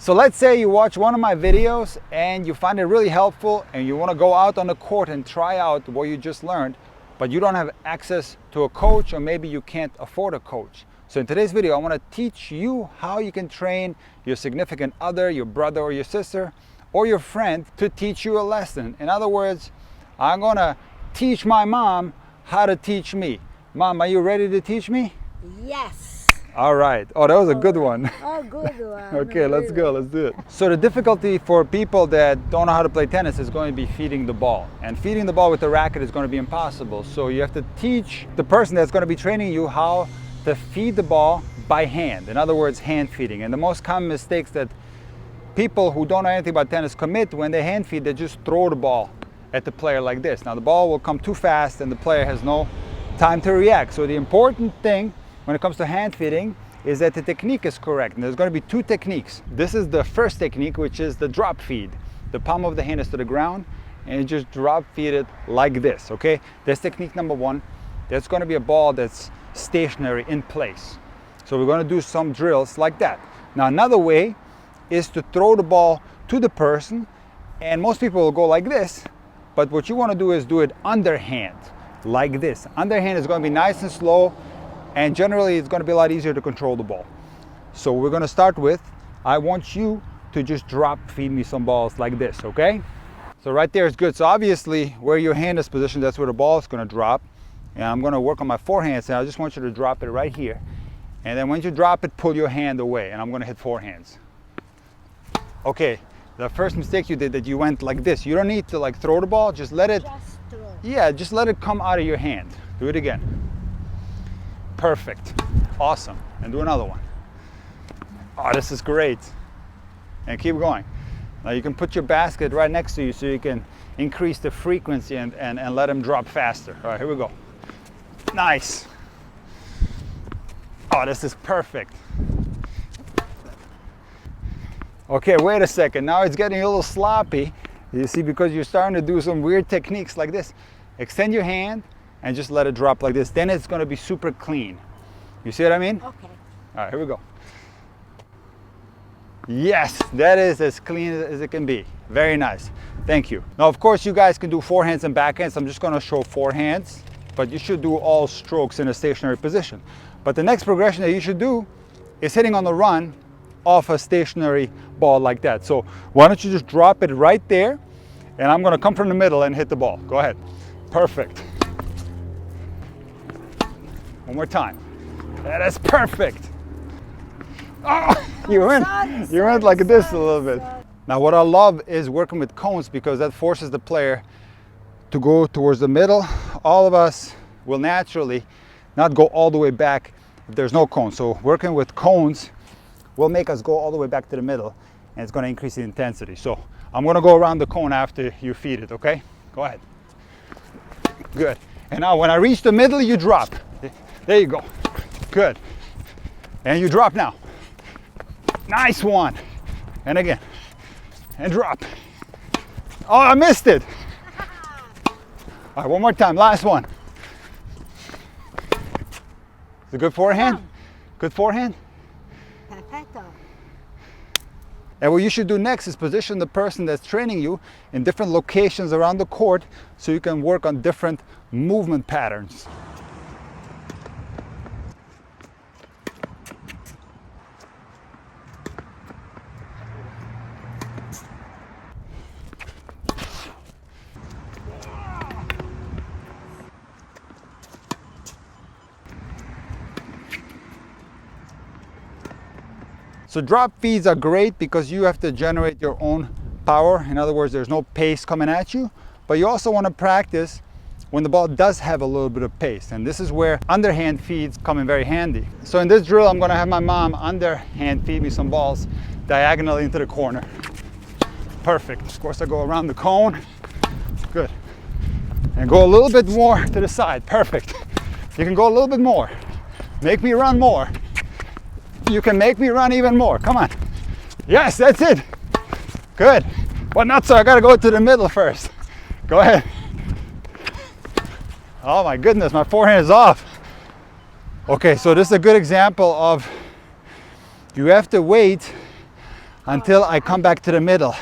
So let's say you watch one of my videos and you find it really helpful and you want to go out on the court and try out what you just learned, but you don't have access to a coach, or maybe you can't afford a coach. So in today's video, I want to teach you how you can train your significant other, your brother or your sister, or your friend to teach you a lesson. In other words, I'm going to teach my mom how to teach me. Mom, are you ready to teach me? Yes. All right. Oh, that was a good one. Oh, good one. Okay, let's go. Let's do it. So the difficulty for people that don't know how to play tennis is going to be feeding the ball. And feeding the ball with the racket is going to be impossible. So you have to teach the person that's going to be training you how to feed the ball by hand. In other words, hand feeding. And the most common mistakes that people who don't know anything about tennis commit when they hand feed, they just throw the ball at the player like this. Now the ball will come too fast and the player has no time to react. So the important thing when it comes to hand feeding is that the technique is correct. And there's going to be two techniques. This is the first technique, which is the drop feed. The palm of the hand is to the ground and you just drop feed it like this, okay? That's technique number one. There's going to be a ball that's stationary in place. So we're going to do some drills like that. Now another way is to throw the ball to the person, and most people will go like this, but what you want to do is do it underhand, like this. Underhand is going to be nice and slow, and generally it's going to be a lot easier to control the ball. So we're going to start with, I want you to just drop feed me some balls like this, okay? So right there is good. So obviously where your hand is positioned, that's where the ball is going to drop. And I'm going to work on my forehand, so I just want you to drop it right here. And then when you drop it, pull your hand away, and I'm going to hit forehands. Okay, the first mistake you did, that you went like this. You don't need to like throw the ball, just let it, just let it come out of your hand. Do it again. Perfect. Awesome. And do another one. Oh, this is great. And keep going. Now you can put your basket right next to you so you can increase the frequency and let them drop faster. All right, here we go. Nice. Oh, this is perfect. Okay, wait a second. Now it's getting a little sloppy. You see, because you're starting to do some weird techniques like this. Extend your hand and just let it drop like this. Then it's going to be super clean. You see what I mean? Okay. All right, here we go. Yes, that is as clean as it can be. Very nice. Thank you. Now, of course, you guys can do forehands and backhands. I'm just going to show forehands, but you should do all strokes in a stationary position. But the next progression that you should do is hitting on the run off a stationary ball like that. So why don't you just drop it right there, and I'm going to come from the middle and hit the ball. Go ahead. Perfect. One more time. That is perfect. Oh, you went like this a little bit. Now what I love is working with cones, because that forces the player to go towards the middle. All of us will naturally not go all the way back if there's no cone. So working with cones will make us go all the way back to the middle, and it's going to increase the intensity. So I'm going to go around the cone after you feed it, okay? Go ahead. Good. And now when I reach the middle, you drop. There you go. Good. And you drop now. Nice one. And again. And drop. Oh, I missed it. All right, one more time. Last one. Is it good forehand? Good forehand? Perfecto. And what you should do next is position the person that's training you in different locations around the court so you can work on different movement patterns. So drop feeds are great because you have to generate your own power. In other words, there's no pace coming at you, but you also want to practice when the ball does have a little bit of pace. And this is where underhand feeds come in very handy. So in this drill, I'm going to have my mom underhand feed me some balls diagonally into the corner. Perfect. Of course, I go around the cone. Good. And go a little bit more to the side. Perfect. You can go a little bit more. Make me run more. You can make me run even more. Come on. Yes, that's it. Good. But not so. I got to go to the middle first. Go ahead. Oh my goodness, my forehand is off. Okay, so this is a good example of you have to wait until I come back to the middle.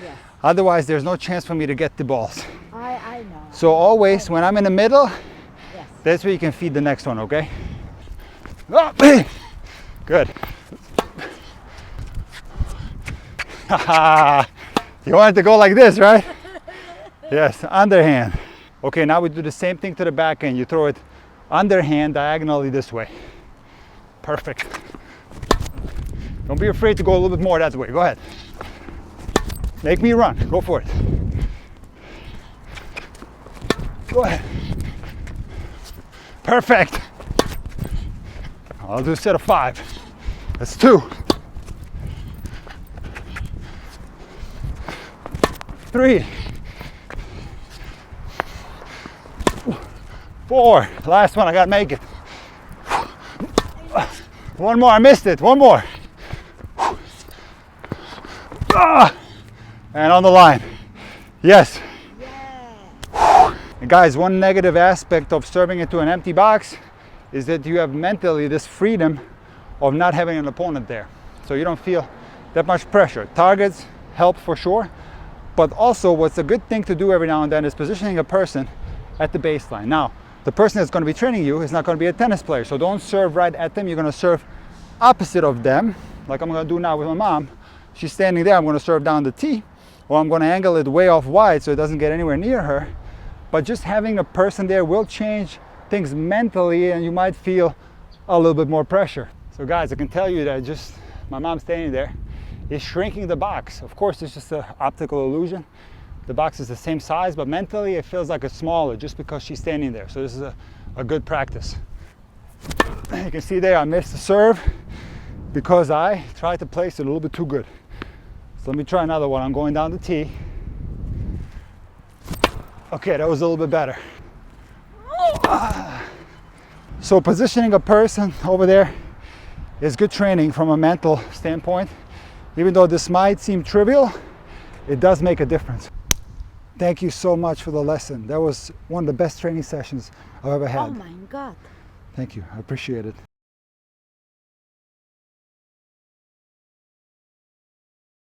Yes. Otherwise, there's no chance for me to get the balls. I know. So always, when I'm in the middle, Yes. that's where you can feed the next one, okay? Oh, good. You want it to go like this, right? Yes, underhand. Okay, now we do the same thing to the back end. You throw it underhand diagonally this way. Perfect. Don't be afraid to go a little bit more that way. Go ahead. Make me run. Go for it. Go ahead. Perfect. I'll do a set of 5. That's 2. 3. 4. Last one, I gotta make it. 1 more, I missed it. 1 more. And on the line. Yes. Yeah. And guys, one negative aspect of serving into an empty box is that you have mentally this freedom of not having an opponent there. So you don't feel that much pressure. Targets help for sure, but also what's a good thing to do every now and then is positioning a person at the baseline. Now, the person that's going to be training you is not going to be a tennis player, so don't serve right at them. You're going to serve opposite of them, like I'm going to do now with my mom. She's standing there, I'm going to serve down the tee, or I'm going to angle it way off wide so it doesn't get anywhere near her. But just having a person there will change things mentally, and you might feel a little bit more pressure. So guys, I can tell you that just my mom standing there is shrinking the box. Of course, it's just an optical illusion. The box is the same size, but mentally it feels like it's smaller just because she's standing there. So this is a good practice. You can see there I missed the serve because I tried to place it a little bit too good. So let me try another one. I'm going down the tee. Okay, that was a little bit better. So positioning a person over there is good training from a mental standpoint. Even though this might seem trivial, it does make a difference. Thank you so much for the lesson. That was one of the best training sessions I've ever had. Oh my God. Thank you, I appreciate it.